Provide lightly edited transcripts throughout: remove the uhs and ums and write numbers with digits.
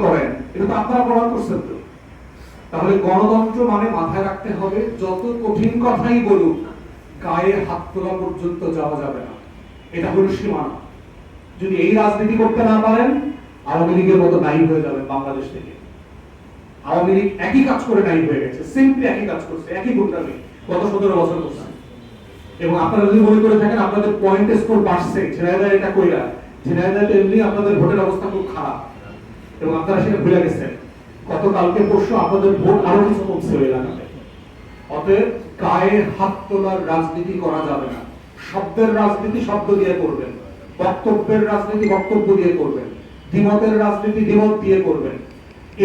করেন, এটা তো আপনারা প্রমাণ করছেন। তো তাহলে গণতন্ত্র মানে মাথায় রাখতে হবে, যত কঠিন কথাই বলুক গায়ে হাত তোলা পর্যন্ত যাওয়া যাবে না। এটা হলো সীমানা। যদি এই রাজনীতি করতে না পারেন, আওয়ামী লীগের মতো নাই হয়ে যাবেন বাংলাদেশ থেকে। আওয়ামী লীগ একই কাজ করে নাই হয়ে গেছে, সিম্পলি একই কাজ করছে, একই গুন্ডামি গত 17 বছর করছে। এবং আপনারা যদি মনে করে থাকেন আপনাদের পয়েন্ট স্কোর বাড়ছে, ঝিনাইদহ এটা কইরা, ঝিনাইদহ এমনি আপনাদের ভোটের অবস্থা খুব খারাপ এবং আপনারা সেটা ভুলে গেছেন। গতকালকে পরশু আপনাদের ভোট আরো কিছু কমছে ওই এলাকাতে। অতএব গায়ে হাত তোলার রাজনীতি করা যাবে না। শব্দের রাজনীতি শব্দ দিয়ে করবেন, বক্তব্যের রাজনীতি বক্তব্য দিয়ে করবেন, দ্বিমতের রাজনীতি দ্বিমত দিয়ে করবেন।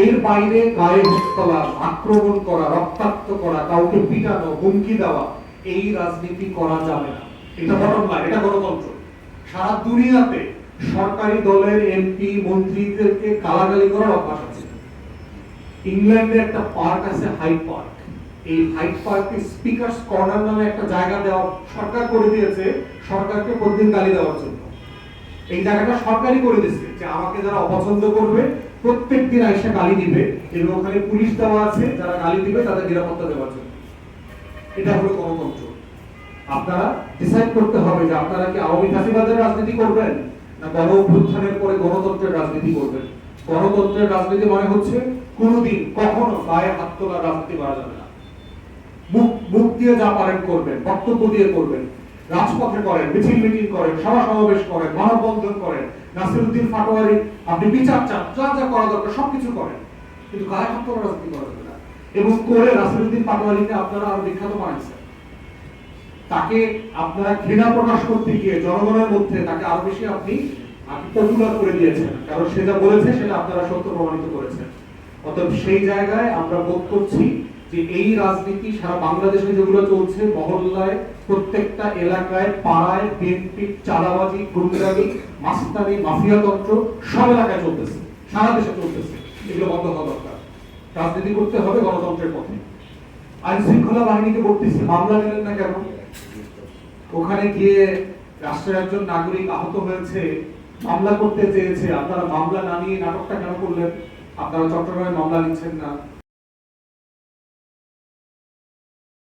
এর বাইরে গায়ে হাত তোলা, আক্রমণ করা, রক্তাক্ত করা, কাউকে পিটানো, হুমকি দেওয়া, এই রাজনীতি করা যাবে না। এটা বটম লাইন, এটা গণতন্ত্র। সারা দুনিয়াতে সরকারি দলের এমপি মন্ত্রীদেরকে গালাগালি করার অভ্যাস আছে। ইংল্যান্ডে একটা পার্ক আছে, হাইড পার্ক। এই হাইড পার্কে স্পিকারস কর্নার নামে একটা জায়গা দেওয়া সরকার করে দিয়েছে, সরকারকে প্রতিদিন গালি দেওয়ার জন্য। এই জায়গাটা সরকারই করে দিয়েছে যে আমাকে যারা অপছন্দ করবে প্রত্যেক দিন আইসা গালি দিবে, এবং ওখানে পুলিশ দেওয়া আছে যারা গালি দিবে তাদের নিরাপত্তা দেওয়ার জন্য। এটা হলো গণতন্ত্র। আপনারা ডিসাইড করতে হবে যে আপনারা কি আওয়ামী ফাঁসিবাদের রাজনীতি করবেন না গণ অভ্যুত্থানের পরে গণতন্ত্রের রাজনীতি করবেন। গণতন্ত্রের রাজনীতি মানে হচ্ছে কোনোদিন কখনো গায়ে হাত তোলার রাজনীতি করা যাবে না। মুখ দিয়ে যা পারেন করবেন, বক্তব্য দিয়ে করবেন, রাজপথে করেন, মিছিল মিটিং করেন, সভা সমাবেশ করেন, মানববন্ধন করেন, নাসিরউদ্দিন পাটোয়ারি আপনি বিচার চান, যা যা করা দরকার সবকিছু করেন, কিন্তু গায়ে হাত তোলার রাজনীতি করা যাবে না। এবং করে নাসিরউদ্দিন পাটোয়ারিকে আপনারা আরো বিখ্যাত বানাইছেন। তাকে আপনারা ঘৃণা প্রকাশ করতে গিয়ে জনগণের মধ্যে তাকে আরো বেশি আপনি পপুলার করে দিয়েছেন, কারণ সে যা বলেছে সেটা আপনারা সত্য প্রমাণিত করেছেন। অতএব সেই জায়গায় আমরা বোধ করছি যে এই রাজনীতি সারা বাংলাদেশে যেগুলো চলছে, মহল্লায়, প্রত্যেকটা এলাকায়, পাড়ায়, বিএনপি চাঁদাবাজি, গুন্ডামি, মাস্তানি, মাফিয়াতন্ত্র সব এলাকায় চলতেছে, সারা দেশে চলতেছে। এগুলো বন্ধ হওয়া দরকার। রাজনীতি করতে হবে গণতন্ত্রের পথে। আইন শৃঙ্খলা বাহিনীকে বলতেছি, মামলা নিলেন না কেন? ওখানে গিয়ে রাষ্ট্রের একজন নাগরিক আহত হয়েছে, মামলা করতে চেয়েছে, আপনারা মামলা না নিয়ে নাটকটা কেন করলেন? আপনারা চট্টগ্রামে মামলা নিচ্ছেন না,